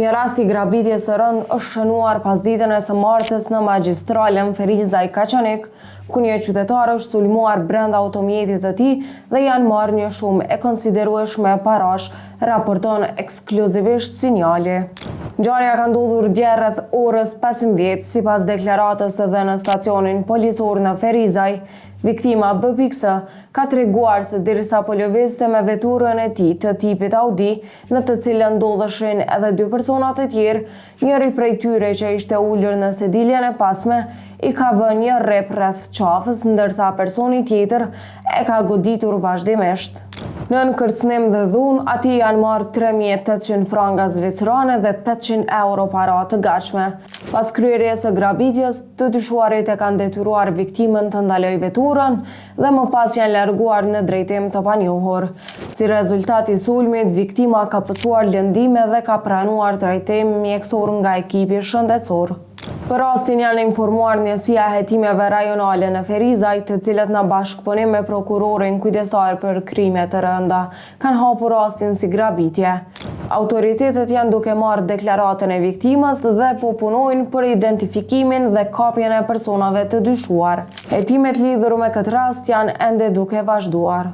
Një rast i grabitjes së rënd është shënuar pas ditën e së martës në magjistralen Ferizaj Kaçanik, ku një qytetar është sulmuar brenda automjetit të tij dhe janë marrë një shumë e konsiderueshme parash, raporton ekskluzivisht Sinjali. Ngjarja ka ndodhur dje rreth orës 15, sipas deklaratës së dhënë në stacionin policor në Ferizaj. Viktima B.S. ka treguar se derisa po lëvizte me veturën e tij të tipit Audi, në të cilën ndodheshin edhe dy persona të tjerë, njëri prej tyre që ishte ulur në sediljen e pasme i ka vënë një rrep rreth qafës, ndërsa personi tjetër e ka goditur vazhdimisht. Nën kërcënim dhe dhunë, atij janë marrë 3.800 franga zvicrane dhe 800 euro para të gatshme. Pas kryerjes së grabitjes, të dyshuarit e kanë detyruar viktimën të ndalojë veturën dhe më pas janë larguar në drejtim të panjohur. Si rezultat i sulmit, viktima ka pësuar lëndime dhe ka pranuar trajtim mjekësor nga ekipi shëndetësor. Për rastin janë informuar njësia e hetimeve rajonale në Ferizaj, të cilët në bashkëpunim me prokurorin kujdestar për krime të rënda kanë hapur rastin si grabitje. Autoritetet janë duke marrë deklaratën e viktimës dhe po punojnë për identifikimin dhe kapjen e personave të dyshuar. Hetimet lidhur me këtë rast janë ende duke vazhduar.